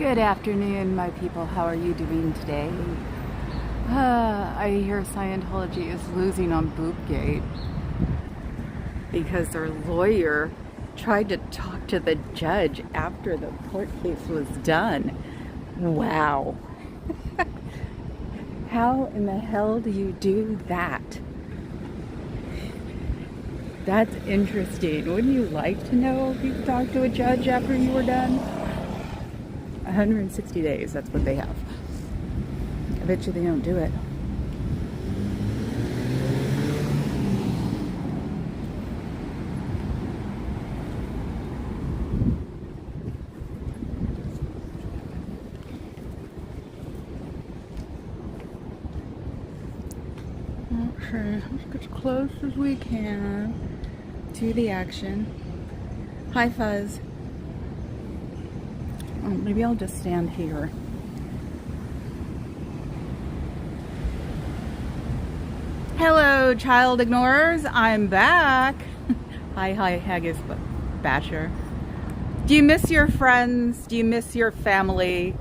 Good afternoon, my people. How are you doing today? I hear Scientology is losing on Boopgate because their lawyer tried to talk to the judge after the court case was done. Wow. How in the hell do you do that? That's interesting. Wouldn't you like to know if you could talk to a judge after you were done? 160 days, that's what they have. I bet you they don't do it. Okay, let's get as close as we can to the action. Hi, Fuzz. Oh, maybe I'll just stand here. Hello, child ignorers. I'm back. Hi, Haggis Basher. Do you miss your friends? Do you miss your family?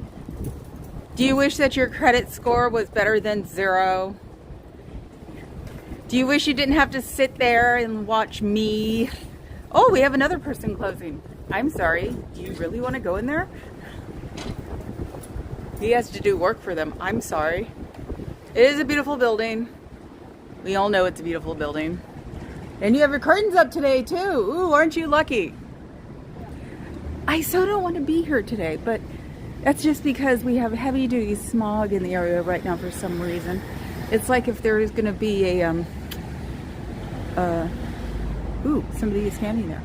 Do you wish that your credit score was better than 0? Do you wish you didn't have to sit there and watch me? Oh, we have another person closing. I'm sorry. Do you really want to go in there? He has to do work for them. I'm sorry. It is a beautiful building. We all know it's a beautiful building. And you have your curtains up today too. Ooh, aren't you lucky? I so don't want to be here today, but that's just because we have heavy duty smog in the area right now for some reason. It's like if there is going to be a, ooh, somebody is standing there.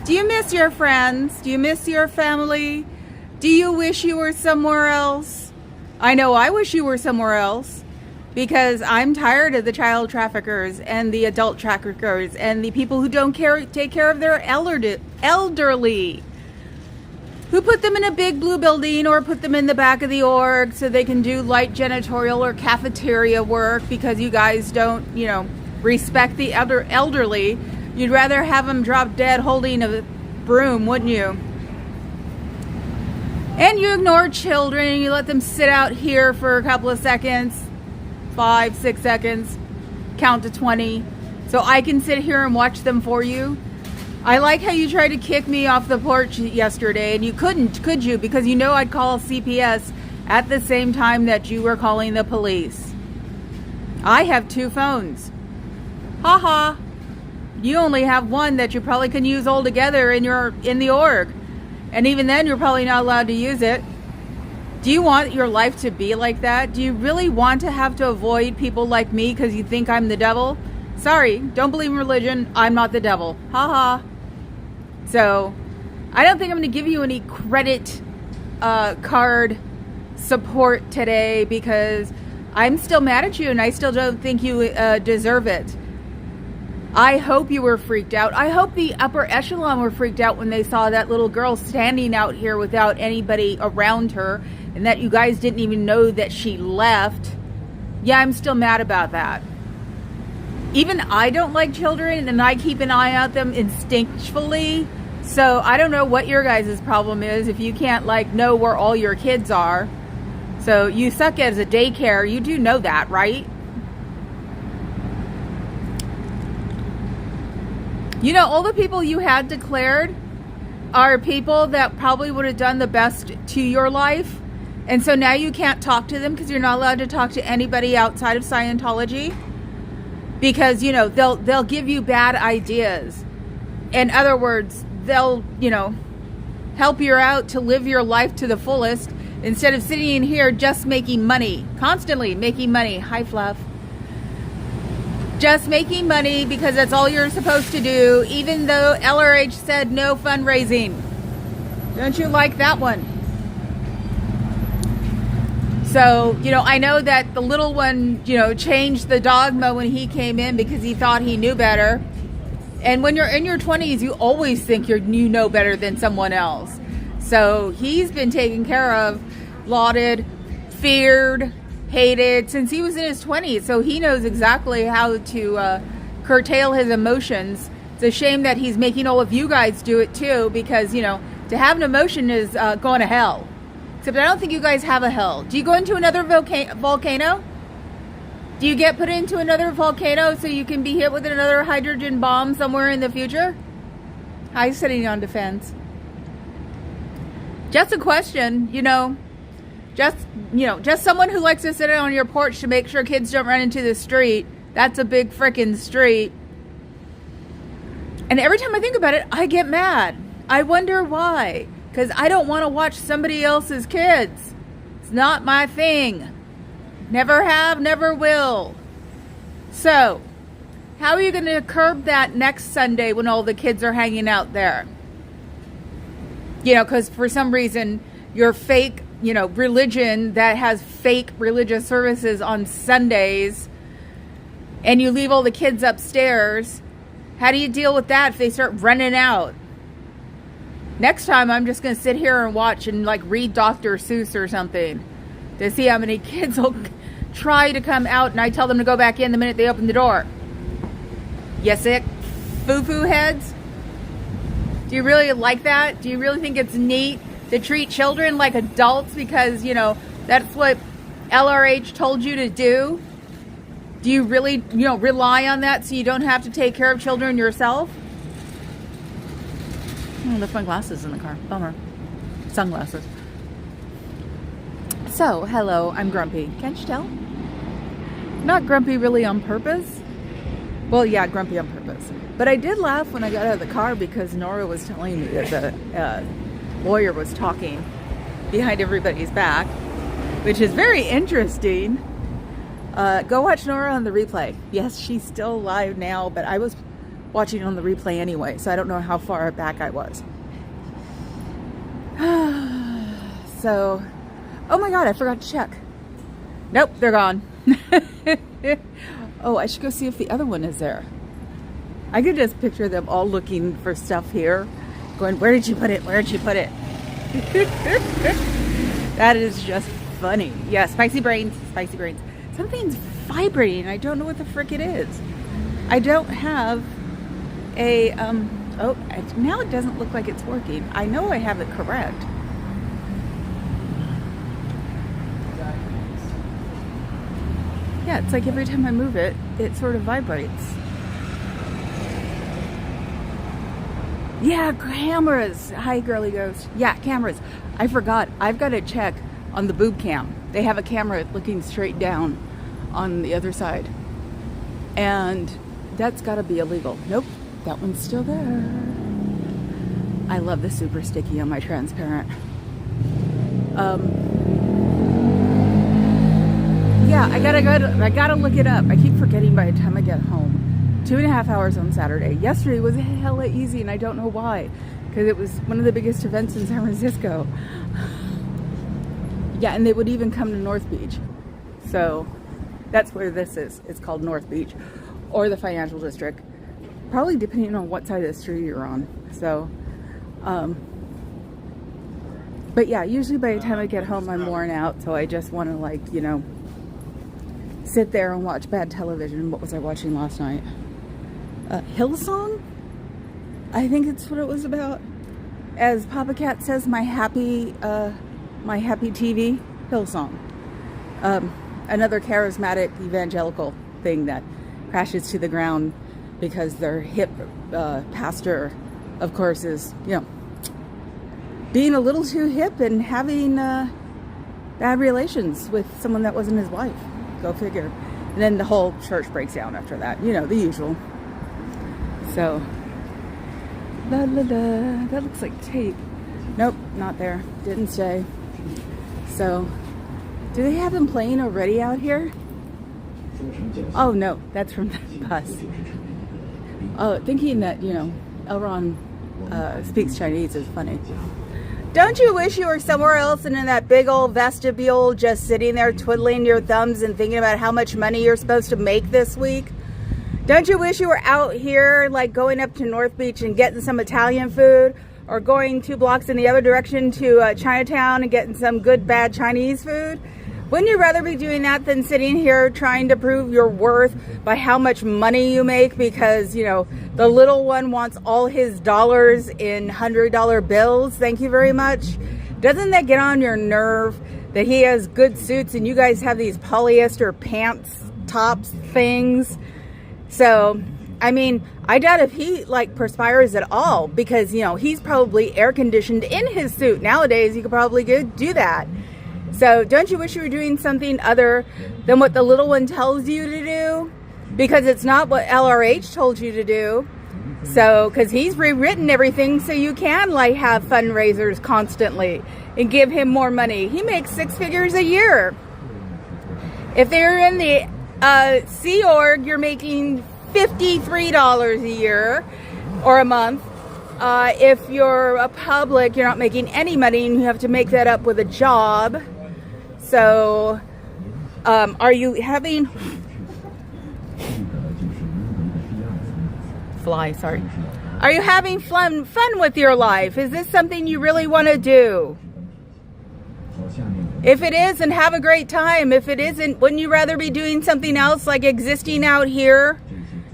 Do you miss your friends? Do you miss your family? Do you wish you were somewhere else? I know I wish you were somewhere else because I'm tired of the child traffickers and the adult traffickers and the people who don't take care of their elderly. Who put them in a big blue building or put them in the back of the org so they can do light janitorial or cafeteria work because you guys don't, respect the elderly. You'd rather have them drop dead holding a broom, wouldn't you? And you ignore children, you let them sit out here for a couple of seconds, 5, 6 seconds, count to 20, so I can sit here and watch them for you. I like how you tried to kick me off the porch yesterday, and you couldn't, could you? Because you know I'd call CPS at the same time that you were calling the police. I have 2 phones. Haha. You only have one that you probably can use all together in the org. And even then, you're probably not allowed to use it. Do you want your life to be like that? Do you really want to have to avoid people like me because you think I'm the devil? Sorry, don't believe in religion. I'm not the devil. Haha. So, I don't think I'm going to give you any credit card support today because I'm still mad at you and I still don't think you deserve it. I hope you were freaked out. I hope the upper echelon were freaked out when they saw that little girl standing out here without anybody around her and that you guys didn't even know that she left. Yeah, I'm still mad about that. Even I don't like children and I keep an eye on them instinctually. So I don't know what your guys' problem is if you can't know where all your kids are. So you suck as a daycare. You do know that, right? You know, all the people you had declared are people that probably would have done the best to your life. And so now you can't talk to them because you're not allowed to talk to anybody outside of Scientology. Because, they'll give you bad ideas. In other words, they'll, help you out to live your life to the fullest instead of sitting in here just making money. Constantly making money. Hi, Fluff. Just making money because that's all you're supposed to do, even though LRH said no fundraising. Don't you like that one? So, I know that the little one, changed the dogma when he came in because he thought he knew better. And when you're in your 20s, you always think you know better than someone else. So he's been taken care of, lauded, feared, hated since he was in his 20s, so he knows exactly how to curtail his emotions. It's a shame that he's making all of you guys do it too, because to have an emotion is going to hell. Except I don't think you guys have a hell. Do you go into another volcano? Do you get put into another volcano so you can be hit with another hydrogen bomb somewhere in the future? Hi, sitting on defense. Just a question, just someone who likes to sit on your porch to make sure kids don't run into the street. That's a big frickin' street. And every time I think about it, I get mad. I wonder why. Because I don't want to watch somebody else's kids. It's not my thing. Never have, never will. So, how are you going to curb that next Sunday when all the kids are hanging out there? Because for some reason, your fake, religion that has fake religious services on Sundays, and you leave all the kids upstairs. How do you deal with that if they start running out? Next time, I'm just going to sit here and watch and read Dr. Seuss or something to see how many kids will try to come out, and I tell them to go back in the minute they open the door. You sick foo-foo heads? Do you really like that? Do you really think it's neat to treat children like adults because, that's what LRH told you to do? Do you really, rely on that so you don't have to take care of children yourself? I left my glasses in the car. Bummer. Sunglasses. So, hello, I'm grumpy. Can't you tell? Not grumpy really on purpose. Well, yeah, grumpy on purpose. But I did laugh when I got out of the car because Nora was telling me that the lawyer was talking behind everybody's back, which is very interesting. Go watch Nora on the replay. Yes, she's still live now, but I was watching on the replay anyway, so I don't know how far back I was. So, oh my god, I forgot to check. Nope, they're gone. Oh, I should go see if the other one is there. I could just picture them all looking for stuff here, going, where did you put it? Where did you put it? That is just funny. Yeah, spicy brains, spicy brains. Something's vibrating. I don't know what the frick it is. I don't have a, oh, now it doesn't look like it's working. I know I have it correct. Yeah, it's like every time I move it, it sort of vibrates. Yeah, cameras. Hi, girly ghost. Yeah, cameras. I forgot. I've got to check on the boob cam. They have a camera looking straight down on the other side. And that's got to be illegal. Nope, that one's still there. I love the super sticky on my transparent. Yeah, I gotta look it up. I keep forgetting by the time I get home. 2.5 hours on Saturday. Yesterday was hella easy, and I don't know why, because it was one of the biggest events in San Francisco. Yeah, and they would even come to North Beach. So that's where this is. It's called North Beach or the financial district, probably depending on what side of the street you're on. So, but yeah, usually by the time I get home, I'm worn out. So I just want to sit there and watch bad television. What was I watching last night? Hillsong? I think it's what it was about. As Papa Cat says, my happy TV, Hillsong. Another charismatic evangelical thing that crashes to the ground because their hip pastor, of course, is, being a little too hip and having bad relations with someone that wasn't his wife. Go figure. And then the whole church breaks down after that. The usual. So, la la la. That looks like tape. Nope, not there. Didn't stay. So, do they have them playing already out here? Oh no, that's from the bus. Oh, thinking that, Elron speaks Chinese is funny. Don't you wish you were somewhere else and in that big old vestibule just sitting there twiddling your thumbs and thinking about how much money you're supposed to make this week? Don't you wish you were out here going up to North Beach and getting some Italian food, or going 2 blocks in the other direction to Chinatown and getting some good bad Chinese food? Wouldn't you rather be doing that than sitting here trying to prove your worth by how much money you make because, the little one wants all his dollars in $100 bills? Thank you very much. Doesn't that get on your nerve that he has good suits and you guys have these polyester pants, tops, things? So, I mean, I doubt if he like perspires at all, because, you know, he's probably air conditioned in his suit. Nowadays, you could probably do that. So don't you wish you were doing something other than what the little one tells you to do? Because it's not what LRH told you to do. So, because he's rewritten everything so you can like have fundraisers constantly and give him more money. He makes 6 figures a year. If they're in the Sea Org, you're making $53 a year or a month. If you're a public, you're not making any money and you have to make that up with a job. So, are you having Are you having fun with your life? Is this something you really want to do? If it is, then have a great time. If it isn't, wouldn't you rather be doing something else, like existing out here?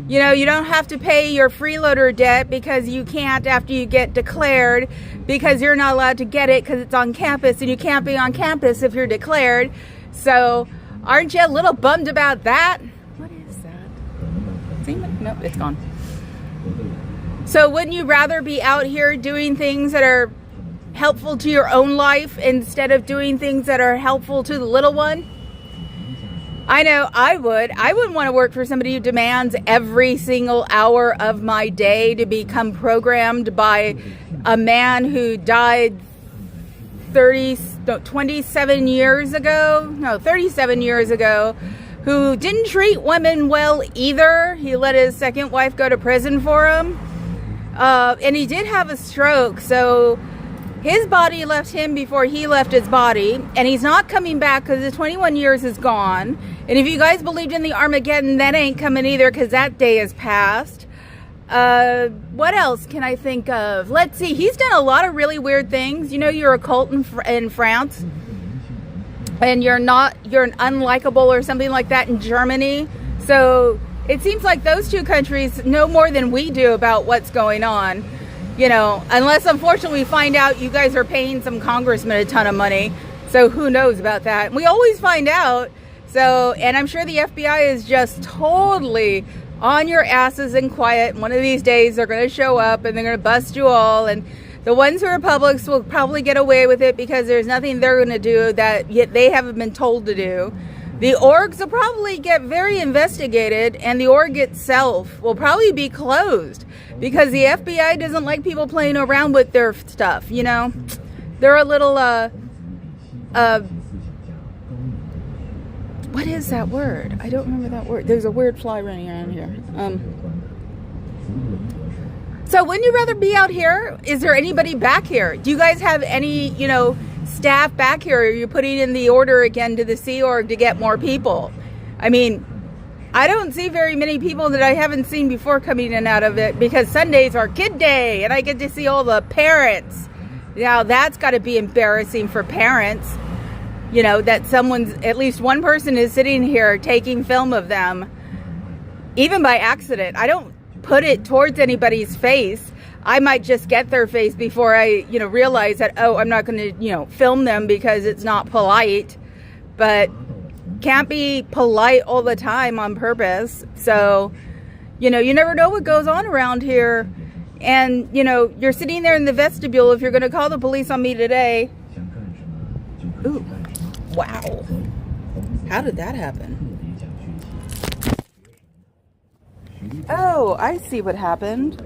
You know, you don't have to pay your freeloader debt because you can't after you get declared, because you're not allowed to get it because it's on campus, and you can't be on campus if you're declared. So, aren't you a little bummed about that? What is that? Nope, it's gone. So wouldn't you rather be out here doing things that are helpful to your own life instead of doing things that are helpful to the little one? I know I would. I wouldn't want to work for somebody who demands every single hour of my day to become programmed by a man who died 37 years ago, who didn't treat women well either. He let his second wife go to prison for him. And he did have a stroke, so his body left him before he left his body, and he's not coming back because the 21 years is gone. And if you guys believed in the Armageddon, that ain't coming either, because that day is past. What else can I think of? Let's see. He's done a lot of really weird things. You know, you're a cult in France, and you're an unlikable or something like that in Germany. So it seems like those two countries know more than we do about what's going on. You know, unless unfortunately we find out you guys are paying some congressman a ton of money. So who knows about that? We always find out. So, and I'm sure the FBI is just totally on your asses and quiet. One of these days they're going to show up and they're going to bust you all. And the ones who are publics will probably get away with it because there's nothing they're going to do that yet they haven't been told to do. The orgs will probably get very investigated, and the org itself will probably be closed because the FBI doesn't like people playing around with their stuff, you know. They're a little, what is that word? I don't remember that word. There's a weird fly running around here. So wouldn't you rather be out here? Is there anybody back here? Do you guys have any, you know, staff back here? Are you putting in the order again to the Sea Org to get more people? I mean, I don't see very many people that I haven't seen before coming in and out of it, because Sundays are kid day and I get to see all the parents. Now that's got to be embarrassing for parents, you know, that at least one person is sitting here taking film of them, even by accident. I don't put it towards anybody's face. I might just get their face before I, you know, realize that, oh, I'm not going to, you know, film them because it's not polite. But can't be polite all the time on purpose. So, you know, you never know what goes on around here. And, you know, you're sitting there in the vestibule. If you're going to call the police on me today. Ooh, wow. How did that happen? Oh, I see what happened.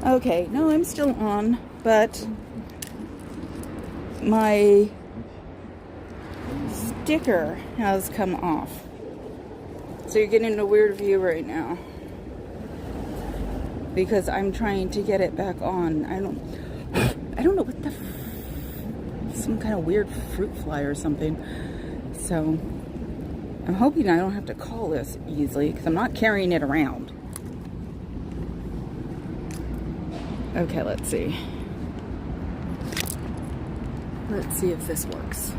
Okay, no, I'm still on, but my sticker has come off. So you're getting a weird view right now, because I'm trying to get it back on. I don't know what some kind of weird fruit fly or something. So I'm hoping I don't have to call this easily, because I'm not carrying it around. Okay, let's see. Let's see if this works.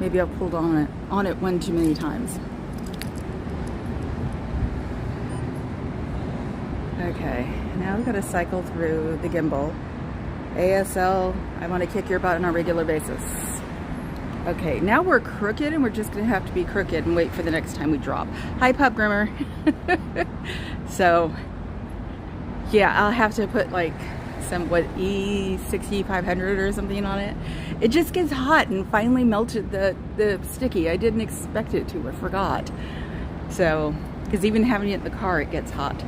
Maybe I pulled on it one too many times. Okay, now we've got to cycle through the gimbal. ASL, I want to kick your butt on a regular basis. Okay, now we're crooked and we're just going to have to be crooked and wait for the next time we drop. Hi, Pup Grimmer. So, yeah, I'll have to put like some, E60 500 or something on it. It just gets hot and finally melted the sticky. I didn't expect it to, I forgot. So, because even having it in the car, it gets hot.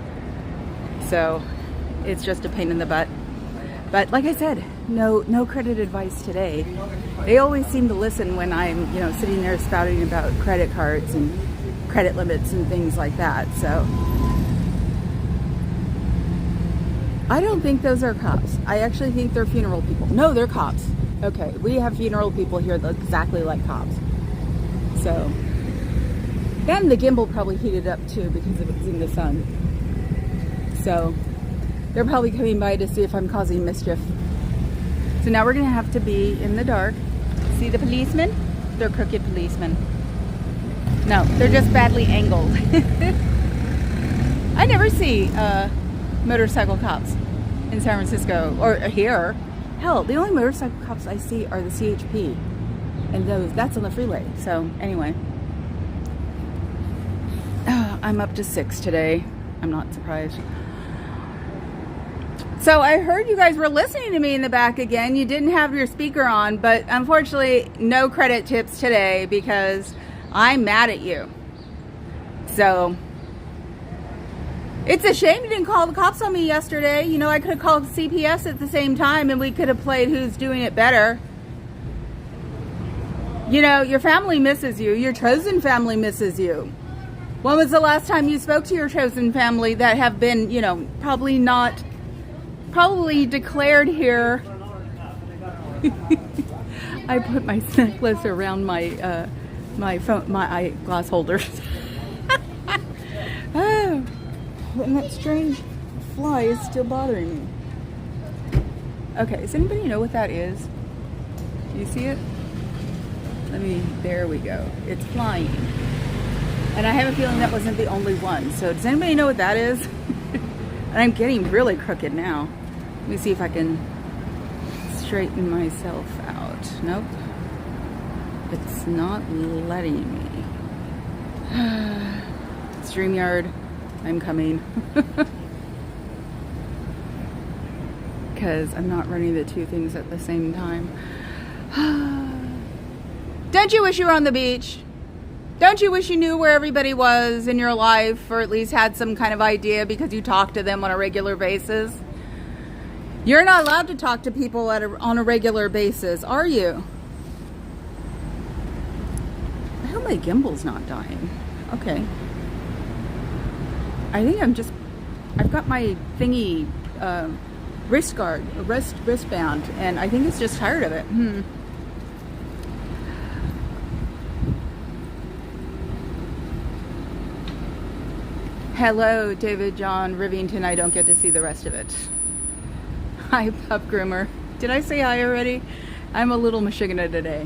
So, it's just a pain in the butt. But like I said, no credit advice today. They always seem to listen when I'm, sitting there spouting about credit cards and credit limits and things like that. So I don't think those are cops. I actually think they're funeral people. No, they're cops. Okay, we have funeral people here that look exactly like cops. So, and the gimbal probably heated up too because it was in the sun. So they're probably coming by to see if I'm causing mischief. So now we're gonna have to be in the dark. See the policemen? They're crooked policemen. No, they're just badly angled. I never see motorcycle cops in San Francisco or here. Hell, the only motorcycle cops I see are the CHP, and that's on the freeway. So anyway, I'm up to 6 today. I'm not surprised. So I heard you guys were listening to me in the back again. You didn't have your speaker on, but unfortunately, no credit tips today because I'm mad at you. So it's a shame you didn't call the cops on me yesterday. I could have called CPS at the same time and we could have played who's doing it better. Your family misses you. Your chosen family misses you. When was the last time you spoke to your chosen family that have been, probably declared here? I put my necklace around my my eyeglass holders. Oh, and that strange fly is still bothering me. Okay, does anybody know what that is? Do you see it? There we go. It's flying. And I have a feeling that wasn't the only one. So does anybody know what that is? And I'm getting really crooked now. Let me see if I can straighten myself out. Nope. It's not letting me. StreamYard, I'm coming. Because I'm not running the two things at the same time. Don't you wish you were on the beach? Don't you wish you knew where everybody was in your life, or at least had some kind of idea because you talk to them on a regular basis? You're not allowed to talk to people on a regular basis, are you? I hope my gimbal's not dying. Okay. I think I've got my thingy, wristband, and I think it's just tired of it. Hello, David John Rivington. I don't get to see the rest of it. Hi, Pup Groomer. Did I say hi already? I'm a little Michigana today.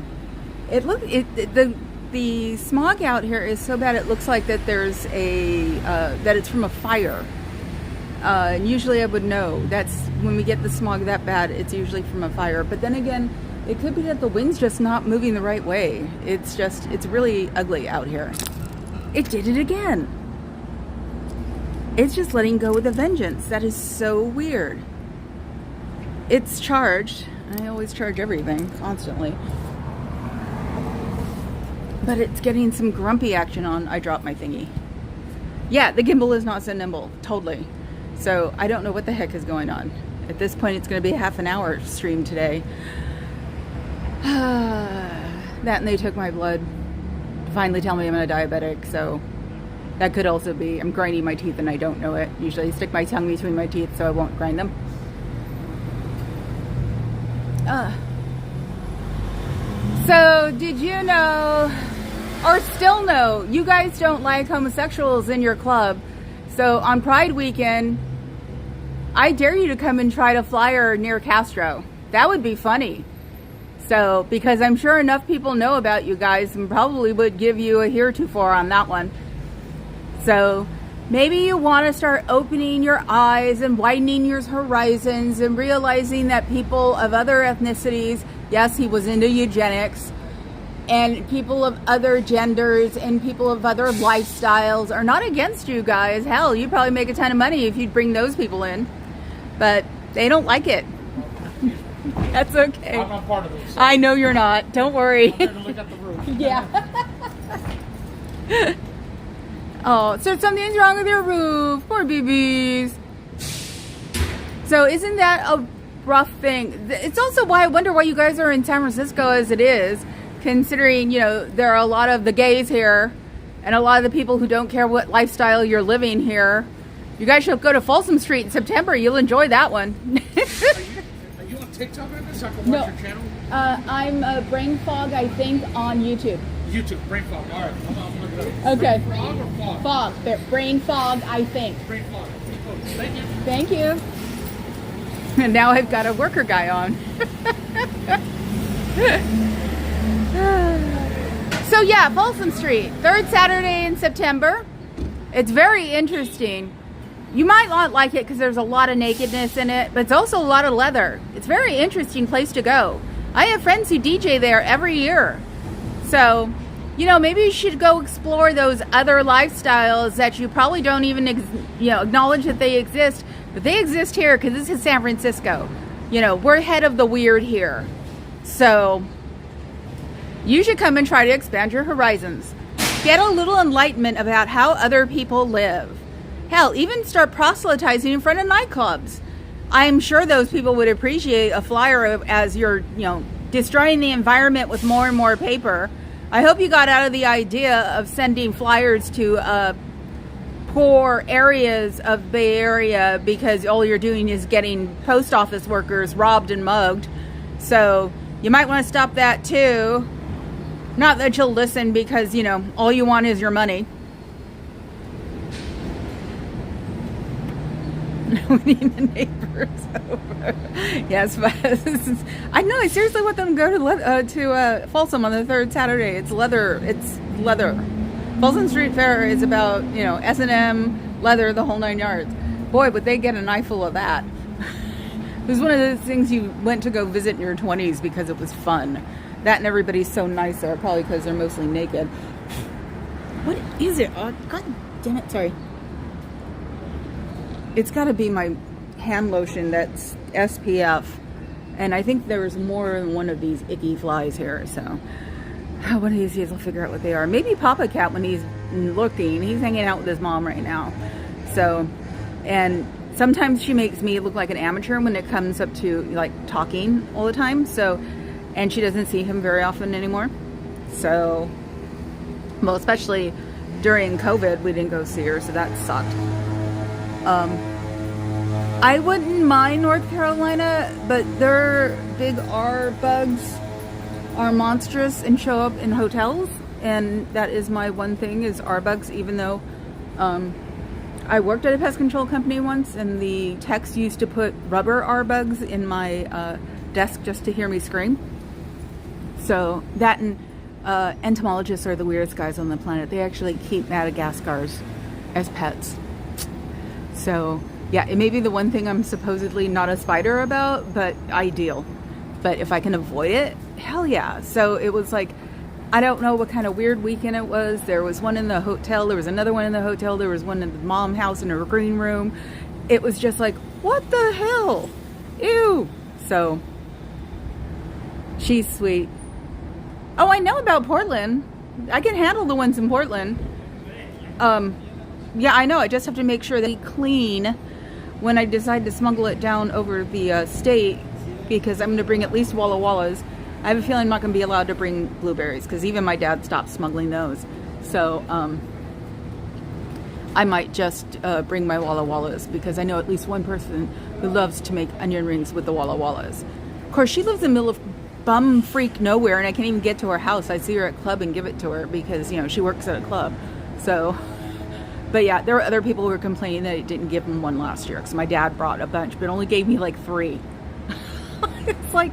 The smog out here is so bad. It looks like that there's that it's from a fire. And usually I would know. That's when we get the smog that bad. It's usually from a fire. But then again, it could be that the wind's just not moving the right way. It's really ugly out here. It did it again. It's just letting go with a vengeance. That is so weird. It's charged. I always charge everything constantly. But it's getting some grumpy action on. I dropped my thingy. Yeah, the gimbal is not so nimble. Totally. So I don't know what the heck is going on. At this point, it's going to be a half an hour stream today. That and they took my blood to finally tell me I'm a diabetic. So that could also be I'm grinding my teeth and I don't know it. Usually I stick my tongue between my teeth so I won't grind them. So did you know, or still know, you guys don't like homosexuals in your club. So on Pride weekend, I dare you to come and try to flyer near Castro. That would be funny. So, because I'm sure enough people know about you guys and probably would give you a heretofore on that one. So, maybe you want to start opening your eyes and widening your horizons and realizing that people of other ethnicities, yes, he was into eugenics, and people of other genders and people of other lifestyles are not against you guys. Hell, you'd probably make a ton of money if you'd bring those people in. But they don't like it. That's okay. I'm not part of this. So I know you're not. Don't worry. I'm here to look at the roof. Yeah. Oh, so something's wrong with your roof. Poor BBs. So isn't that a rough thing? It's also why I wonder why you guys are in San Francisco as it is, considering, you know, there are a lot of the gays here and a lot of the people who don't care what lifestyle you're living here. You guys should go to Folsom Street in September. You'll enjoy that one. Are you on TikTok right now so I can watch your channel? I'm Brain Fog, I think, on YouTube. YouTube, Brain Fog. All right, I'm looking it up. Okay. Brain Fog or Fog? Fog. Brain Fog, I think. Brain Fog. Thank you. Thank you. And now I've got a worker guy on. So yeah, Folsom Street, third Saturday in September. It's very interesting. You might not like it because there's a lot of nakedness in it, but it's also a lot of leather. It's a very interesting place to go. I have friends who DJ there every year. So, you know, maybe you should go explore those other lifestyles that you probably don't even, acknowledge that they exist. But they exist here because this is San Francisco. You know, we're ahead of the weird here. So, you should come and try to expand your horizons. Get a little enlightenment about how other people live. Hell, even start proselytizing in front of nightclubs. I'm sure those people would appreciate a flyer as you're, destroying the environment with more and more paper. I hope you got out of the idea of sending flyers to poor areas of Bay Area because all you're doing is getting post office workers robbed and mugged. So you might want to stop that too. Not that you'll listen because, all you want is your money. Winning the neighbors over. Yes, but I know. I seriously want them to go to Folsom on the third Saturday. It's leather. Folsom Street Fair is about S&M, leather, the whole 9 yards. Boy, would they get an eyeful of that. It was one of those things you went to go visit in your 20s because it was fun. That and everybody's so nice there, probably because they're mostly naked. What is it? Oh, God damn it! Sorry. It's got to be my hand lotion that's SPF. And I think there's more than one of these icky flies here. So one of these days I'll figure out what they are. Maybe Papa Cat when he's looking. He's hanging out with his mom right now. So, and sometimes she makes me look like an amateur when it comes up to like talking all the time. So, and she doesn't see him very often anymore. So, well, especially during COVID, we didn't go see her. So that sucked. I wouldn't mind North Carolina, but their big R bugs are monstrous and show up in hotels, and that is my one thing is R bugs. Even though I worked at a pest control company once, and the techs used to put rubber R bugs in my desk just to hear me scream. So that and entomologists are the weirdest guys on the planet. They actually keep Madagascars as pets. So, yeah, it may be the one thing I'm supposedly not a spider about, but ideal. But if I can avoid it, hell yeah. So it was like, I don't know what kind of weird weekend it was. There was one in the hotel. There was another one in the hotel. There was one in the mom house in her green room. It was just like, what the hell? Ew. So, she's sweet. Oh, I know about Portland. I can handle the ones in Portland. Yeah, I know. I just have to make sure that we clean when I decide to smuggle it down over the state, because I'm going to bring at least Walla Wallas. I have a feeling I'm not going to be allowed to bring blueberries because even my dad stopped smuggling those. So I might just bring my Walla Wallas because I know at least one person who loves to make onion rings with the Walla Wallas. Of course, she lives in the middle of bum freak nowhere, and I can't even get to her house. I see her at club and give it to her because she works at a club. So. But yeah, there were other people who were complaining that it didn't give them one last year because my dad brought a bunch, but only gave me like 3. It's like,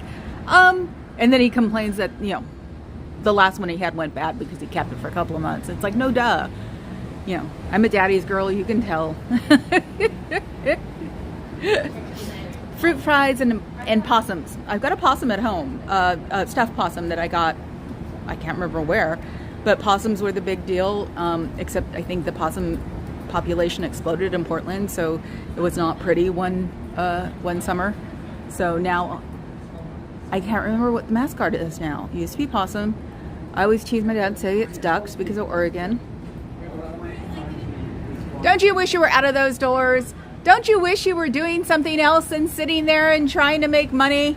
and then he complains that, the last one he had went bad because he kept it for a couple of months. It's like, no duh. You know, I'm a daddy's girl, you can tell. Fruit fries and possums. I've got a possum at home, a stuffed possum that I got, I can't remember where, but possums were the big deal, except I think the possum population exploded in Portland, so it was not pretty one summer. So now, I can't remember what the mascot is now. It used to be possum. I always tease my dad, say it's ducks because of Oregon. Don't you wish you were out of those doors? Don't you wish you were doing something else than sitting there and trying to make money?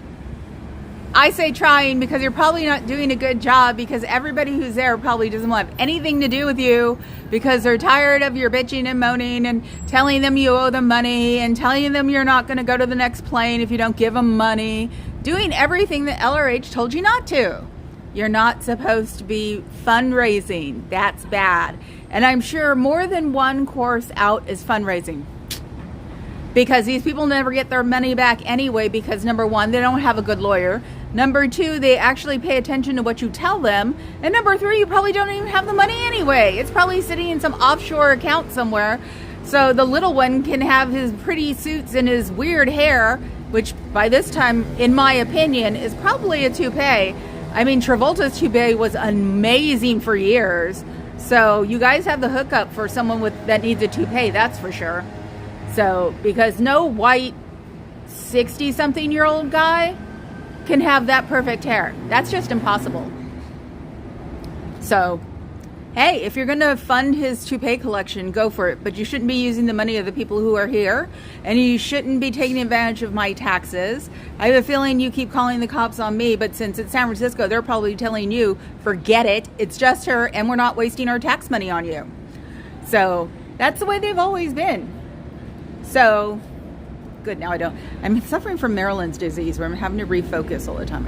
I say trying because you're probably not doing a good job, because everybody who's there probably doesn't want anything to do with you because they're tired of your bitching and moaning and telling them you owe them money and telling them you're not going to go to the next plane if you don't give them money. Doing everything that LRH told you not to. You're not supposed to be fundraising. That's bad. And I'm sure more than one course out is fundraising, because these people never get their money back anyway, because number one, they don't have a good lawyer. Number two, they actually pay attention to what you tell them. And number three, you probably don't even have the money anyway. It's probably sitting in some offshore account somewhere. So the little one can have his pretty suits and his weird hair, which by this time, in my opinion, is probably a toupee. I mean, Travolta's toupee was amazing for years. So you guys have the hookup for someone that needs a toupee, that's for sure. So, because no white 60-something-year-old guy can have that perfect hair. That's just impossible. So, hey, if you're going to fund his toupee collection, go for it. But you shouldn't be using the money of the people who are here. And you shouldn't be taking advantage of my taxes. I have a feeling you keep calling the cops on me, but since it's San Francisco, they're probably telling you, forget it. It's just her, and we're not wasting our tax money on you. So, that's the way they've always been. So, good, now I'm suffering from Maryland's disease, where I'm having to refocus all the time.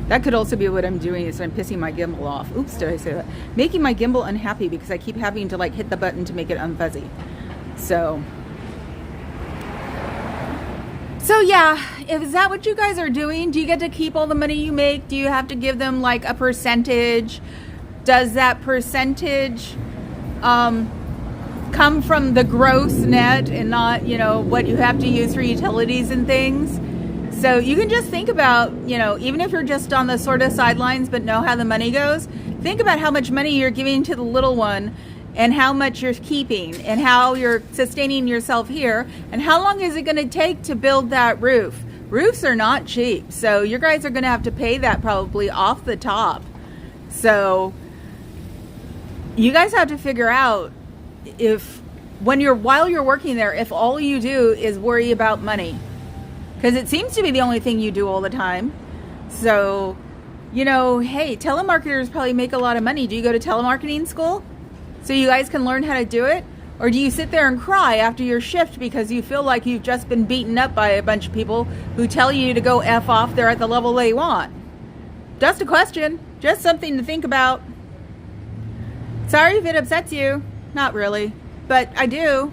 That could also be what I'm doing, is I'm pissing my gimbal off. Oops, did I say that? Making my gimbal unhappy because I keep having to hit the button to make it unfuzzy. So yeah, is that what you guys are doing? Do you get to keep all the money you make? Do you have to give them a percentage? Does that percentage, come from the gross net and not, what you have to use for utilities and things? So you can just think about, even if you're just on the sort of sidelines but know how the money goes, think about how much money you're giving to the little one and how much you're keeping and how you're sustaining yourself here, and how long is it going to take to build that roof? Roofs are not cheap, so you guys are going to have to pay that probably off the top. So you guys have to figure out, while you're working there, if all you do is worry about money, because it seems to be the only thing you do all the time. So, hey, telemarketers probably make a lot of money. Do you go to telemarketing school so you guys can learn how to do it? Or do you sit there and cry after your shift because you feel like you've just been beaten up by a bunch of people who tell you to go F off, they're at the level they want? Just a question, just something to think about. Sorry if it upsets you. Not really, but I do.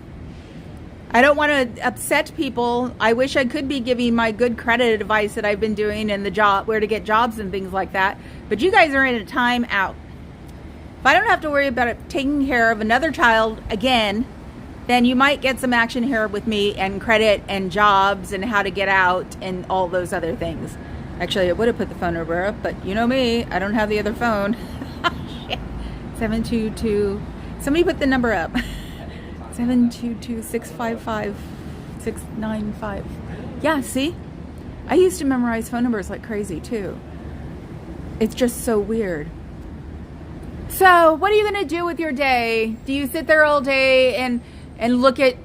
I don't want to upset people. I wish I could be giving my good credit advice that I've been doing and where to get jobs and things like that. But you guys are in a time out. If I don't have to worry about taking care of another child again, then you might get some action here with me and credit and jobs and how to get out and all those other things. Actually, I would have put the phone number up, but you know me, I don't have the other phone. Shit. 722. Somebody put the number up. 722-655-695. Yeah, see? I used to memorize phone numbers like crazy too. It's just so weird. So, what are you going to do with your day? Do you sit there all day and look at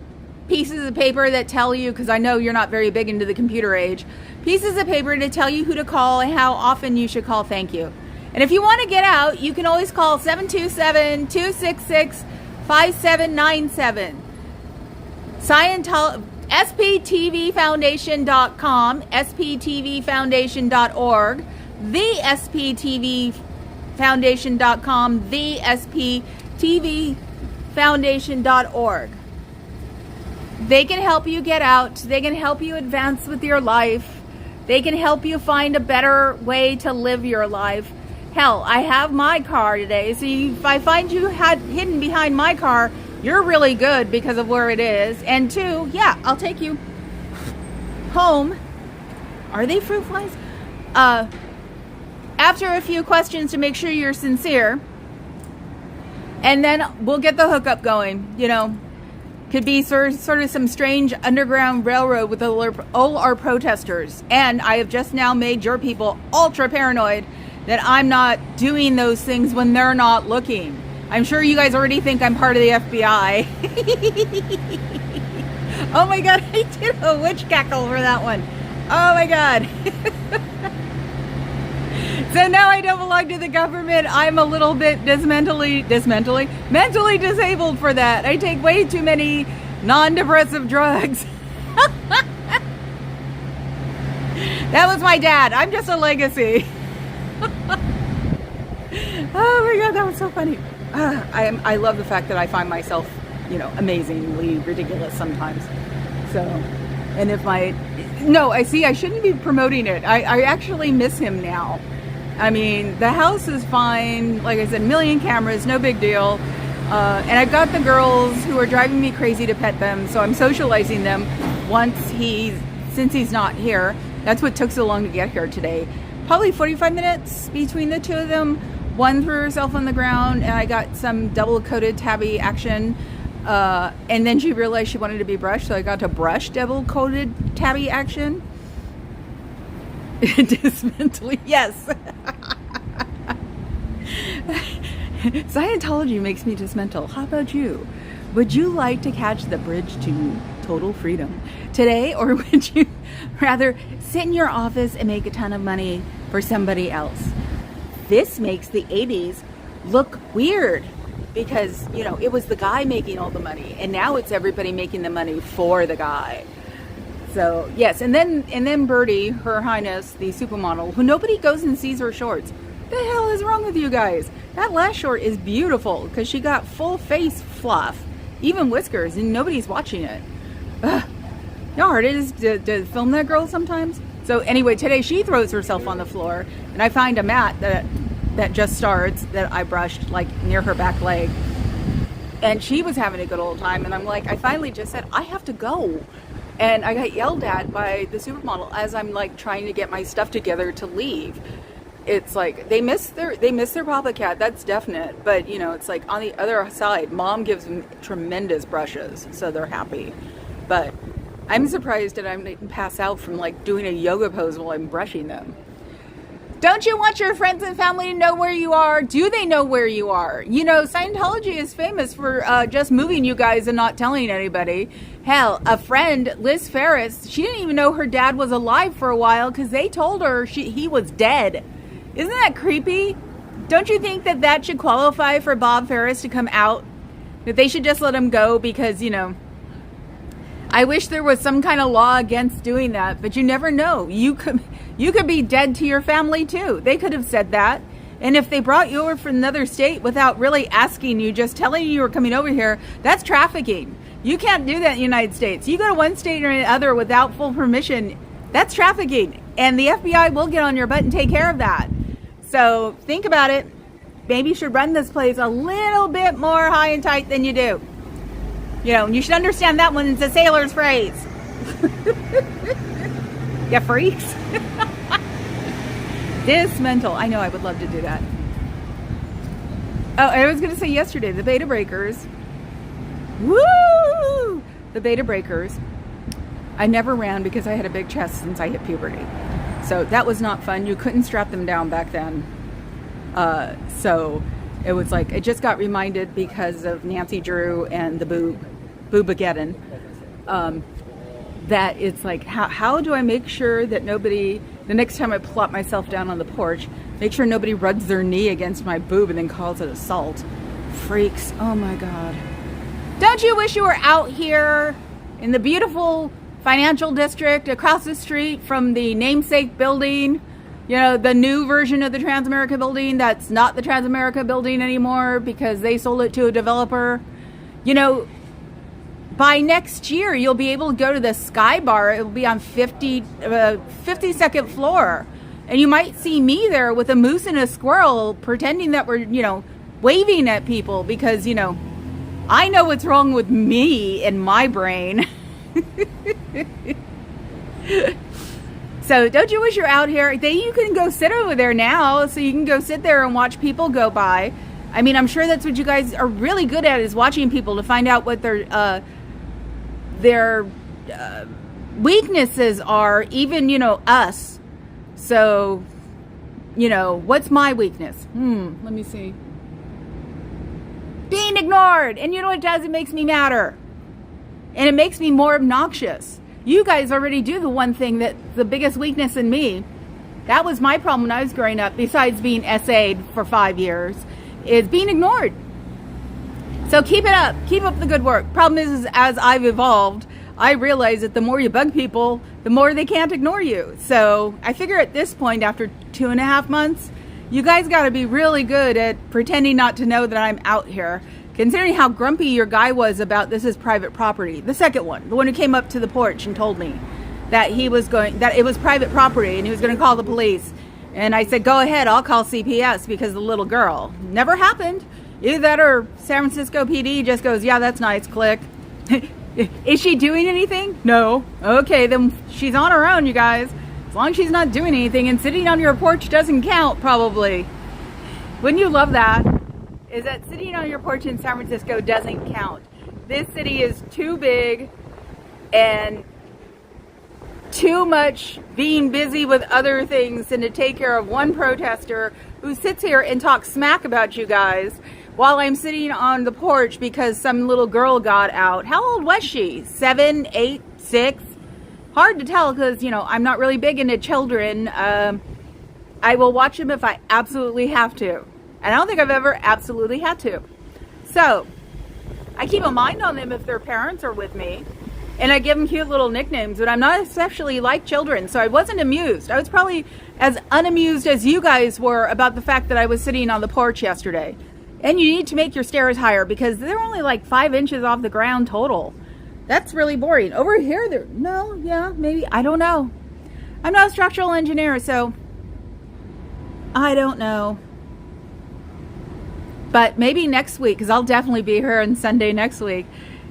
pieces of paper that tell you, because I know you're not very big into the computer age, pieces of paper to tell you who to call and how often you should call thank you? And if you want to get out, you can always call 727-266-5797. Scientology, sptvfoundation.com, sptvfoundation.org, the sptvfoundation.com, the sptvfoundation.org. They can help you get out. They can help you advance with your life. They can help you find a better way to live your life. Hell, I have my car today, so if I find you hidden behind my car, you're really good because of where it is. And two, yeah, I'll take you home. Are they fruit flies? After a few questions to make sure you're sincere. And then we'll get the hookup going, you know. Could be sort of some strange underground railroad with all our protesters. And I have just now made your people ultra paranoid that I'm not doing those things when they're not looking. I'm sure you guys already think I'm part of the FBI. Oh my God, I did a witch cackle for that one. Oh my God. So now I don't belong to the government. I'm a little bit mentally disabled for that. I take way too many non-depressive drugs. That was my dad. I'm just a legacy. Oh my God, that was so funny. I love the fact that I find myself, you know, amazingly ridiculous sometimes. So, and if I shouldn't be promoting it. I actually miss him now. I mean, the house is fine. Like I said, million cameras, no big deal. And I've got the girls who are driving me crazy to pet them. So I'm socializing them since he's not here. That's what took so long to get here today. Probably 45 minutes between the two of them. One threw herself on the ground and I got some double-coated tabby action. And then she realized she wanted to be brushed. So I got to brush double-coated tabby action. Dismentally, yes. Scientology makes me dismental. How about you? Would you like to catch the bridge to total freedom today, or would you rather sit in your office and make a ton of money for somebody else? This makes the 80s look weird because, you know, it was the guy making all the money and now it's everybody making the money for the guy. So yes, and then Birdie, Her Highness, the supermodel, who nobody goes and sees her shorts. The hell is wrong with you guys? That last short is beautiful because she got full face fluff, even whiskers, and nobody's watching it. Ugh. You know how hard it is to film that girl sometimes? So anyway, today she throws herself on the floor, and I find a mat that just starts that I brushed like near her back leg, and she was having a good old time, and I'm like, I finally just said I have to go. And I got yelled at by the supermodel as I'm like trying to get my stuff together to leave. It's like they miss their Papa Cat, that's definite. But you know, it's like on the other side, Mom gives them tremendous brushes, so they're happy. But I'm surprised that I didn't pass out from like doing a yoga pose while I'm brushing them. Don't you want your friends and family to know where you are? Do they know where you are? You know, Scientology is famous for just moving you guys and not telling anybody. Hell, a friend, Liz Ferris, she didn't even know her dad was alive for a while because they told her he was dead. Isn't that creepy? Don't you think that should qualify for Bob Ferris to come out? That they should just let him go because, you know, I wish there was some kind of law against doing that, but you never know. You could be dead to your family too. They could have said that. And if they brought you over from another state without really asking you, just telling you were coming over here, that's trafficking. You can't do that in the United States. You go to one state or another without full permission, that's trafficking. And the FBI will get on your butt and take care of that. So think about it. Maybe you should run this place a little bit more high and tight than you do. You know, you should understand that one. It's a sailor's phrase. You freaks. Dismental. I know, I would love to do that. Oh, I was going to say yesterday, the Beta Breakers. Woo! The Beta Breakers. I never ran because I had a big chest since I hit puberty. So that was not fun. You couldn't strap them down back then. So it was like, it just got reminded because of Nancy Drew and the Boobageddon. That it's like, how do I make sure that nobody, the next time I plop myself down on the porch, make sure nobody rubs their knee against my boob and then calls it assault. Freaks. Oh my God. Don't you wish you were out here in the beautiful financial district across the street from the namesake building? You know, the new version of the Transamerica building that's not the Transamerica building anymore because they sold it to a developer. You know, by next year, you'll be able to go to the Sky Bar. It will be on 52nd floor. And you might see me there with a moose and a squirrel pretending that we're, you know, waving at people because, you know, I know what's wrong with me in my brain. So don't you wish you're out here? You can go sit over there now, so you can go sit there and watch people go by. I mean, I'm sure that's what you guys are really good at, is watching people to find out what their weaknesses are, even, us. So, what's my weakness? Let me see. Being ignored. And you know what it does? It makes me madder. And it makes me more obnoxious. You guys already do the one thing that's the biggest weakness in me. That was my problem when I was growing up, besides being SA'd for 5 years, is being ignored. So keep it up. Keep up the good work. Problem is as I've evolved, I realize that the more you bug people, the more they can't ignore you. So I figure at this point, after 2.5 months, you guys got to be really good at pretending not to know that I'm out here. Considering how grumpy your guy was about this is private property. The second one, the one who came up to the porch and told me that that it was private property and he was going to call the police. And I said, go ahead, I'll call CPS because the little girl. Never happened. Either that or San Francisco PD just goes, yeah, that's nice, click. Is she doing anything? No. Okay, then she's on her own, you guys. As long as she's not doing anything, and sitting on your porch doesn't count, probably. Wouldn't you love that? Is that sitting on your porch in San Francisco doesn't count. This city is too big and too much being busy with other things than to take care of one protester who sits here and talks smack about you guys while I'm sitting on the porch because some little girl got out. How old was she? 7, 8, 6? Hard to tell because, I'm not really big into children. I will watch them if I absolutely have to. And I don't think I've ever absolutely had to. So, I keep a mind on them if their parents are with me. And I give them cute little nicknames, but I'm not especially like children. So I wasn't amused. I was probably as unamused as you guys were about the fact that I was sitting on the porch yesterday. And you need to make your stairs higher because they're only like 5 inches off the ground total. That's really boring. Over here, maybe. I don't know. I'm not a structural engineer, so I don't know. But maybe next week, because I'll definitely be here on Sunday next week,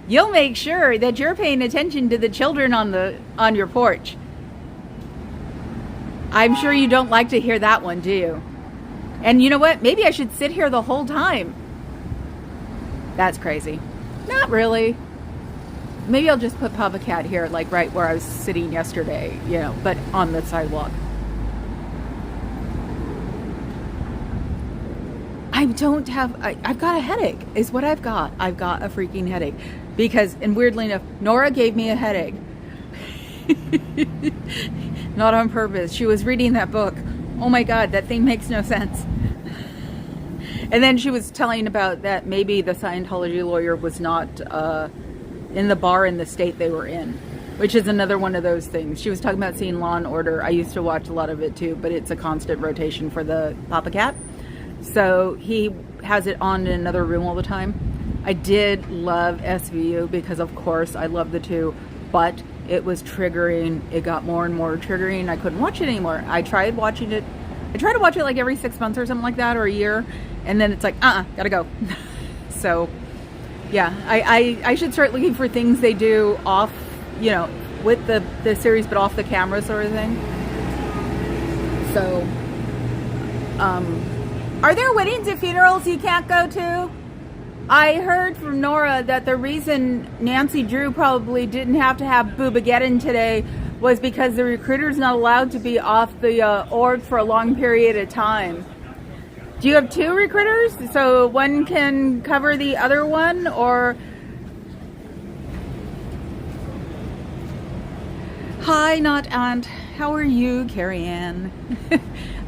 you'll make sure that you're paying attention to the children on your porch. I'm sure you don't like to hear that one, do you? And you know what? Maybe I should sit here the whole time. That's crazy. Not really. Maybe I'll just put Papa Cat here, like right where I was sitting yesterday, but on the sidewalk. I've got a headache is what I've got. I've got a freaking headache and weirdly enough, Nora gave me a headache. Not on purpose. She was reading that book. Oh my God, that thing makes no sense. And then she was telling about that maybe the Scientology lawyer was not in the bar in the state they were in, which is another one of those things. She was talking about seeing Law and Order. I used to watch a lot of it too, but it's a constant rotation for the Papa Cat. So he has it on in another room all the time. I did love SVU because, of course, I love the two, but it was triggering. It got more and more triggering. I couldn't watch it anymore. I tried watching it. I try to watch it like every 6 months or something like that, or a year, and then it's like, gotta go. So, yeah, I should start looking for things they do off, with the series, but off the camera sort of thing. So, are there weddings and funerals you can't go to? I heard from Nora that the reason Nancy Drew probably didn't have to have Boobageddon today was because the recruiter's not allowed to be off the org for a long period of time. Do you have 2 recruiters? So one can cover the other one, or... Hi, not Aunt. How are you, Carrie Ann?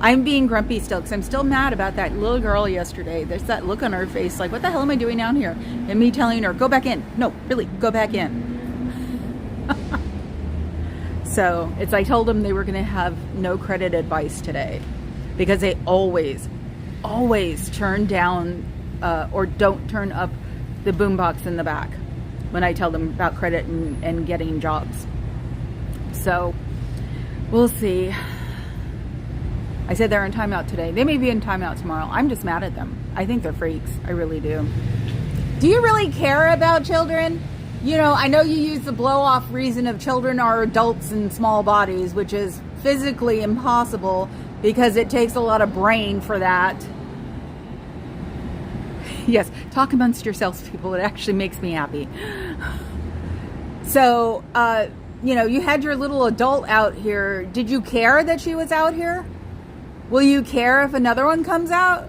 I'm being grumpy still because I'm still mad about that little girl yesterday. There's that look on her face like, what the hell am I doing down here? And me telling her, go back in. No, really, go back in. So it's, I told them they were going to have no credit advice today because they always turn down or don't turn up the boombox in the back when I tell them about credit and getting jobs. So we'll see. I said they're in timeout today. They may be in timeout tomorrow. I'm just mad at them. I think they're freaks. I really do. Do you really care about children? You know, I know you use the blow-off reason of children are adults in small bodies, which is physically impossible because it takes a lot of brain for that. Yes, talk amongst yourselves, people. It actually makes me happy. So, you know, you had your little adult out here. Did you care that she was out here? Will you care if another one comes out?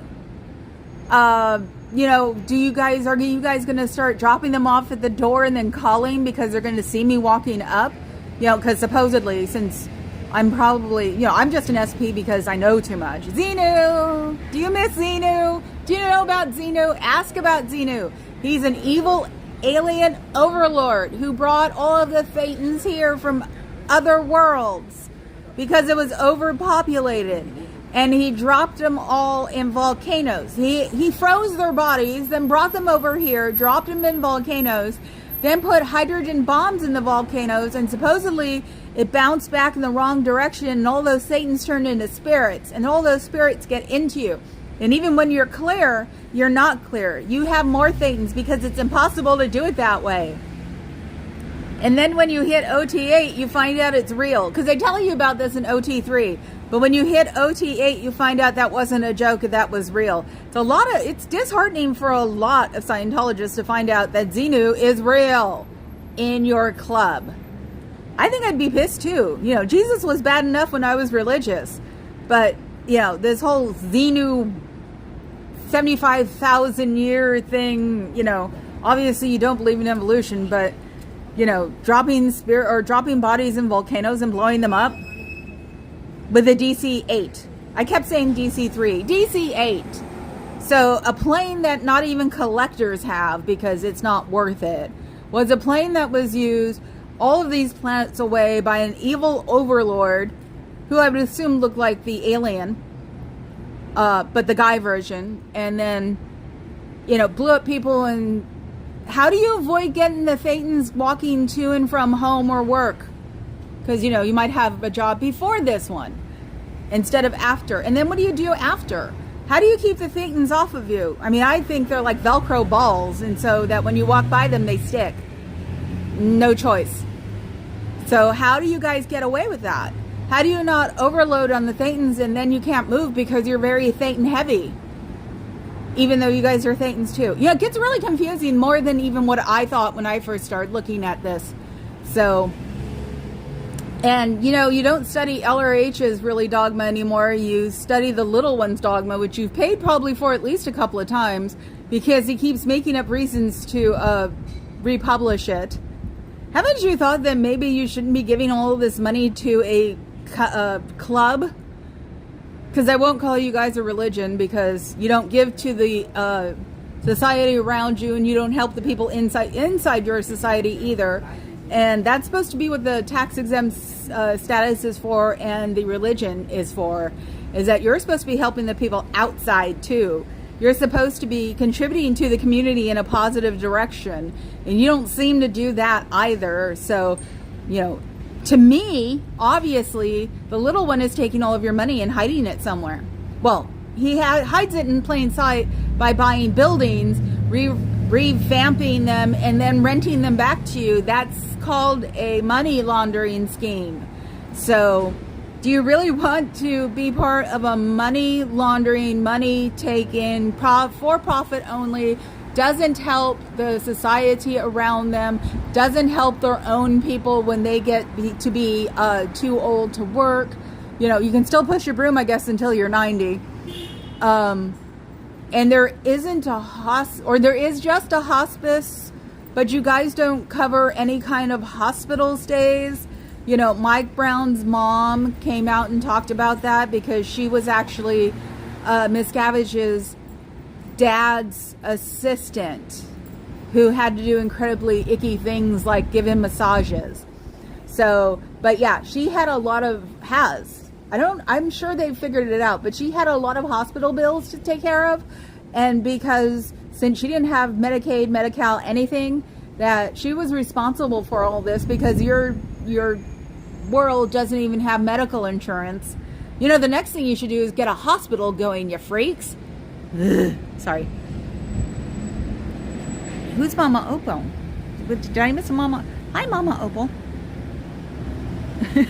You know, are you guys going to start dropping them off at the door and then calling because they're going to see me walking up? You know, because supposedly, since I'm probably, you know, I'm just an SP because I know too much. Xenu! Do you miss Xenu? Do you know about Xenu? Ask about Xenu. He's an evil alien overlord who brought all of the Thetans here from other worlds because it was overpopulated. And he dropped them all in volcanoes. He froze their bodies, then brought them over here, dropped them in volcanoes, then put hydrogen bombs in the volcanoes, and supposedly it bounced back in the wrong direction, and all those Thetans turned into spirits, and all those spirits get into you. And even when you're clear, you're not clear. You have more Thetans because it's impossible to do it that way. And then when you hit OT8, you find out it's real. Because they tell you about this in OT3. But when you hit OT8, you find out that wasn't a joke, that was real. It's disheartening for a lot of Scientologists to find out that Xenu is real in your club. I think I'd be pissed too. You know, Jesus was bad enough when I was religious. But, you know, this whole Xenu 75,000 year thing, you know, obviously you don't believe in evolution, but, you know, dropping bodies in volcanoes and blowing them up with a DC-8. I kept saying DC-3. DC-8. So a plane that not even collectors have because it's not worth it was a plane that was used all of these planets away by an evil overlord who I would assume looked like the alien, but the guy version, and then, you know, blew up people. And how do you avoid getting the Thetans walking to and from home or work? Because, you know, you might have a job before this one instead of after. And then what do you do after? How do you keep the Thetans off of you? I mean, I think they're like Velcro balls, and so that when you walk by them, they stick. No choice. So how do you guys get away with that? How do you not overload on the Thetans and then you can't move because you're very Thetan heavy? Even though you guys are Thetans too. You know, it gets really confusing, more than even what I thought when I first started looking at this. So, and you know, you don't study LRH's really dogma anymore. You study the little one's dogma, which you've paid probably for at least a couple of times because he keeps making up reasons to republish it. Haven't you thought that maybe you shouldn't be giving all of this money to a club? Because I won't call you guys a religion because you don't give to the society around you, and you don't help the people inside your society either. And that's supposed to be what the tax exempt status is for, and the religion is for, is that you're supposed to be helping the people outside too. You're supposed to be contributing to the community in a positive direction, and you don't seem to do that either. So, you know, to me, obviously, the little one is taking all of your money and hiding it somewhere. Well, he hides it in plain sight by buying buildings, revamping them, and then renting them back to you. That's called a money laundering scheme. So, do you really want to be part of a money laundering, money taking, for profit only, doesn't help the society around them, doesn't help their own people when they get to be too old to work? You know, you can still push your broom, I guess, until you're 90. And there isn't there is just a hospice, but you guys don't cover any kind of hospital stays. You know, Mike Brown's mom came out and talked about that because she was actually Miss Gavige's dad's assistant who had to do incredibly icky things like give him massages. So, but yeah, she had I'm sure they figured it out, but she had a lot of hospital bills to take care of. And because since she didn't have Medicaid, Medi-Cal, anything, that she was responsible for all this because your world doesn't even have medical insurance. You know, the next thing you should do is get a hospital going, you freaks. Ugh, sorry. Who's Mama Opal? Did I miss a Mama? Hi, Mama Opal.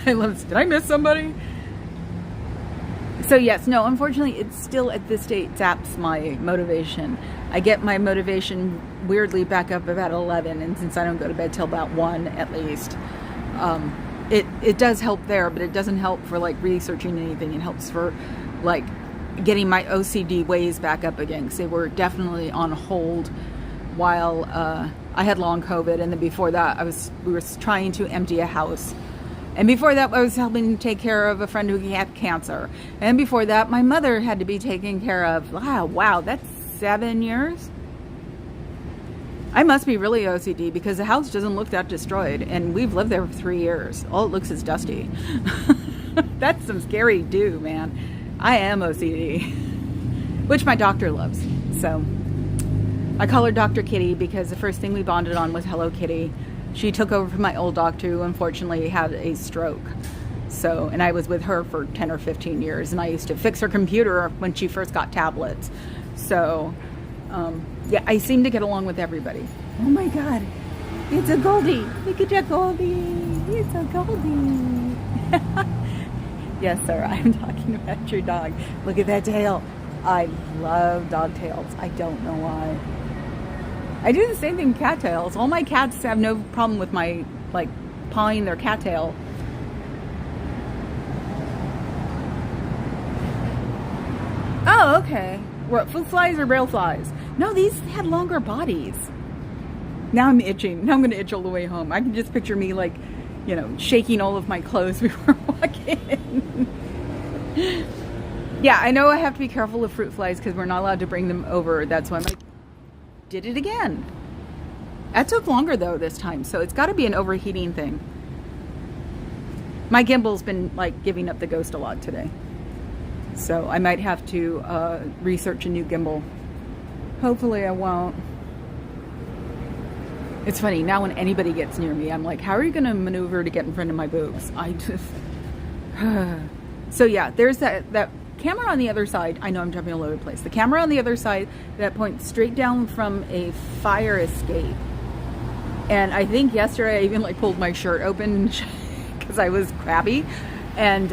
I love this. Did I miss somebody? So yes, no, unfortunately, it's still at this state zaps my motivation. I get my motivation weirdly back up about 11, and since I don't go to bed till about 1 at least, it does help there, but it doesn't help for like researching anything. It helps for like getting my OCD ways back up again, because they were definitely on hold while I had long COVID, and then before that we were trying to empty a house. And before that, I was helping take care of a friend who had cancer. And before that, my mother had to be taken care of. Wow, that's 7 years? I must be really OCD because the house doesn't look that destroyed. And we've lived there for 3 years. All it looks is dusty. That's some scary do, man. I am OCD. Which my doctor loves. So I call her Dr. Kitty because the first thing we bonded on was Hello Kitty. She took over from my old doctor who unfortunately had a stroke. So, and I was with her for 10 or 15 years, and I used to fix her computer when she first got tablets. So, yeah, I seem to get along with everybody. Oh my God, it's a Goldie. Look at that Goldie. It's a Goldie. Yes, sir, I'm talking about your dog. Look at that tail. I love dog tails. I don't know why. I do the same thing with cattails. All my cats have no problem with my, like, pawing their cattail. Oh, okay. What, fruit flies or rail flies? No, these had longer bodies. Now I'm itching. Now I'm going to itch all the way home. I can just picture me, like, you know, shaking all of my clothes before walking. Yeah, I know I have to be careful with fruit flies because we're not allowed to bring them over. That's why I'm like, did it again. That took longer though this time, so it's got to be an overheating thing. My gimbal's been like giving up the ghost a lot today, so I might have to research a new gimbal. Hopefully I won't. It's funny, now when anybody gets near me, I'm like, how are you going to maneuver to get in front of my boobs? I just... So yeah, there's that camera on the other side. I know I'm jumping all over the place. The camera on the other side that points straight down from a fire escape. And I think yesterday I even like pulled my shirt open because I was crabby and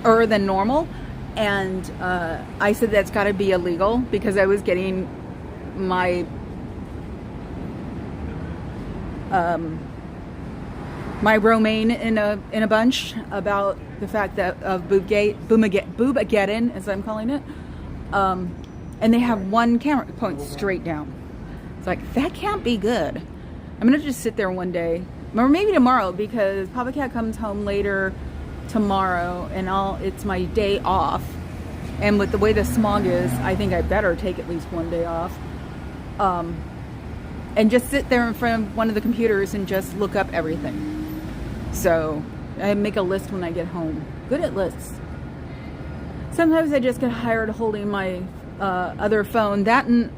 than normal. And I said that's got to be illegal because I was getting my my romaine in a bunch about the fact that of boobageddon, as I'm calling it, and they have one camera that points straight down. It's like, that can't be good. I'm gonna just sit there one day, or maybe tomorrow, because Papa Cat comes home later tomorrow, and it's my day off. And with the way the smog is, I think I better take at least one day off. And just sit there in front of one of the computers and just look up everything. So I make a list when I get home. Good at lists. Sometimes I just get hired holding my other phone. That, and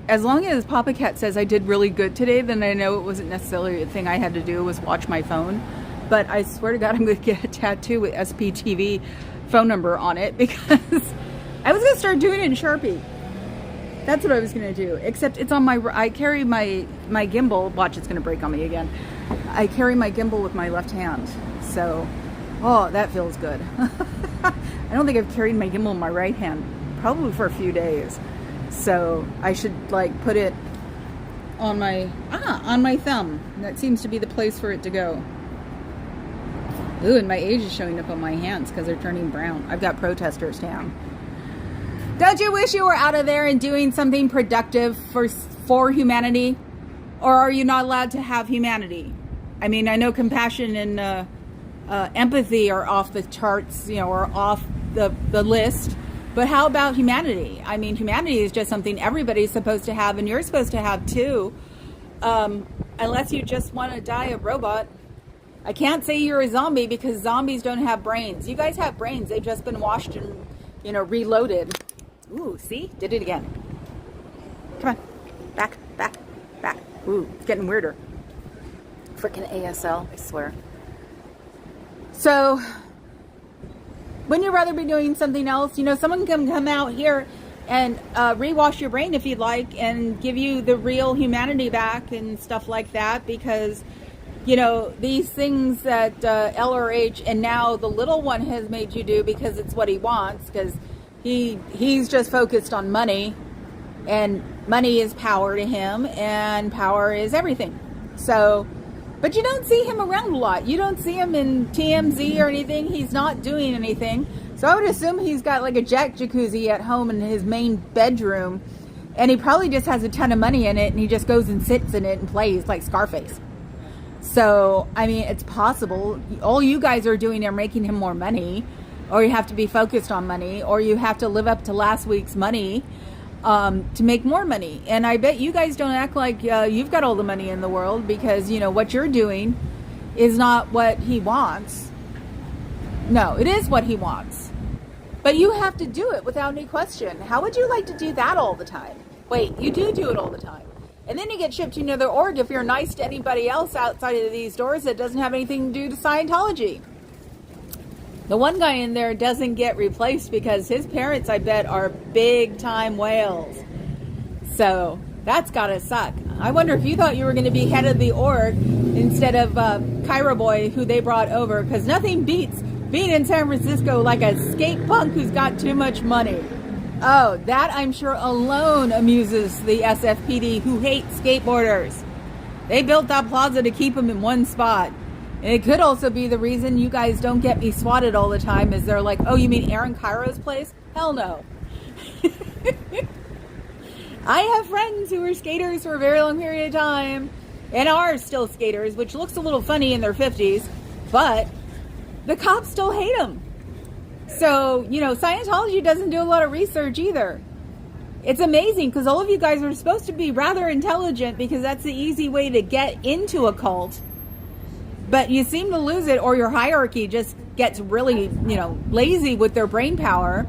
as long as Papa Cat says I did really good today, then I know it wasn't necessarily a thing I had to do was watch my phone. But I swear to God, I'm going to get a tattoo with SPTV phone number on it, because I was going to start doing it in Sharpie. That's what I was going to do, except it's on I carry my gimbal. Watch, it's going to break on me again. I carry my gimbal with my left hand. So, oh, that feels good. I don't think I've carried my gimbal in my right hand probably for a few days. So I should like put it on my thumb. That seems to be the place for it to go. Ooh, and my age is showing up on my hands because they're turning brown. I've got protesters down. Don't you wish you were out of there and doing something productive for humanity? Or are you not allowed to have humanity? I mean, I know compassion and empathy are off the charts, you know, or off the list. But how about humanity? I mean, humanity is just something everybody's supposed to have, and you're supposed to have too. Unless you just want to die a robot. I can't say you're a zombie because zombies don't have brains. You guys have brains. They've just been washed and, you know, reloaded. Ooh, see? Did it again. Come on. Back, back, back. Ooh, it's getting weirder. Freaking ASL, I swear. So, wouldn't you rather be doing something else? You know, someone can come out here and rewash your brain if you'd like, and give you the real humanity back and stuff like that. Because, you know, these things that LRH and now the little one has made you do because it's what he wants, because he's just focused on money, and money is power to him, and power is everything. So, but you don't see him around a lot. You don't see him in TMZ or anything. He's not doing anything. So I would assume he's got like a jack jacuzzi at home in his main bedroom, and he probably just has a ton of money in it, and he just goes and sits in it and plays like Scarface. So, I mean, it's possible. All you guys are doing are making him more money, or you have to be focused on money, or you have to live up to last week's money to make more money. And I bet you guys don't act like you've got all the money in the world, because, you know, what you're doing is not what he wants. No, it is what he wants. But you have to do it without any question. How would you like to do that all the time? Wait, you do it all the time. And then you get shipped to another org if you're nice to anybody else outside of these doors that doesn't have anything to do to Scientology. The one guy in there doesn't get replaced because his parents, I bet, are big time whales. So that's gotta suck. I wonder if you thought you were going to be head of the org instead of Cairo Boy, who they brought over, because nothing beats being in San Francisco like a skate punk who's got too much money. Oh, that I'm sure alone amuses the SFPD, who hate skateboarders. They built that plaza to keep them in one spot. And it could also be the reason you guys don't get me swatted all the time, is they're like, oh, you mean Aaron Cairo's place? Hell no. I have friends who were skaters for a very long period of time and are still skaters, which looks a little funny in their 50s, but the cops still hate them. So, you know, Scientology doesn't do a lot of research either. It's amazing, because all of you guys are supposed to be rather intelligent, because that's the easy way to get into a cult. But you seem to lose it, or your hierarchy just gets really, you know, lazy with their brain power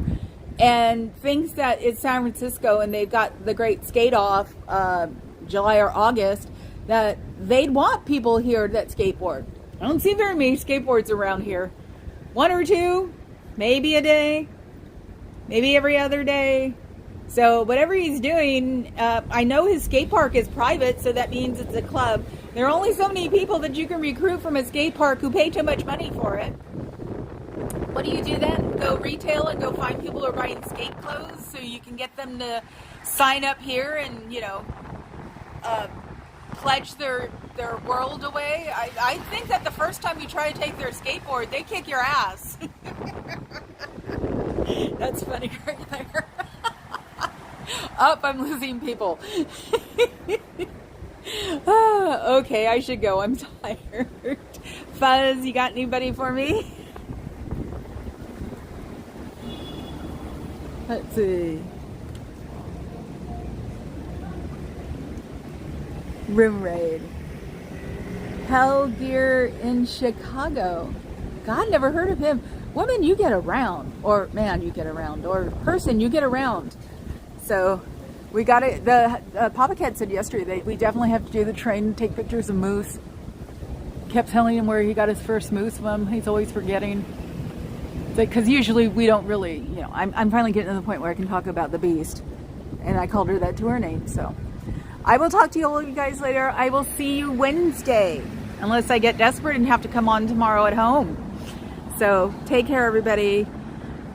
and thinks that it's San Francisco and they've got the great skate off July or August, that they'd want people here that skateboard. I don't see very many skateboards around here. One or two, maybe a day, maybe every other day. So whatever he's doing, I know his skate park is private, so that means it's a club. There are only so many people that you can recruit from a skate park who pay too much money for it. What do you do then? Go retail and go find people who are buying skate clothes so you can get them to sign up here and, you know, pledge their world away. I think that the first time you try to take their skateboard, they kick your ass. That's funny right there. I'm losing people. Okay, I should go. I'm tired. Fuzz, you got anybody for me? Let's see. Room raid. Hell Gear in Chicago. God, never heard of him. Woman, you get around. Or man, you get around. Or person, you get around. So we got it. The Papa Cat said yesterday that we definitely have to do the train and take pictures of moose. Kept telling him where he got his first moose from. He's always forgetting. Because usually we don't really, you know, I'm finally getting to the point where I can talk about the beast. And I called her that to her name. So I will talk to you all of you guys later. I will see you Wednesday. Unless I get desperate and have to come on tomorrow at home. So take care, everybody.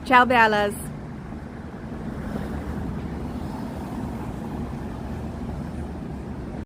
Ciao, bellas.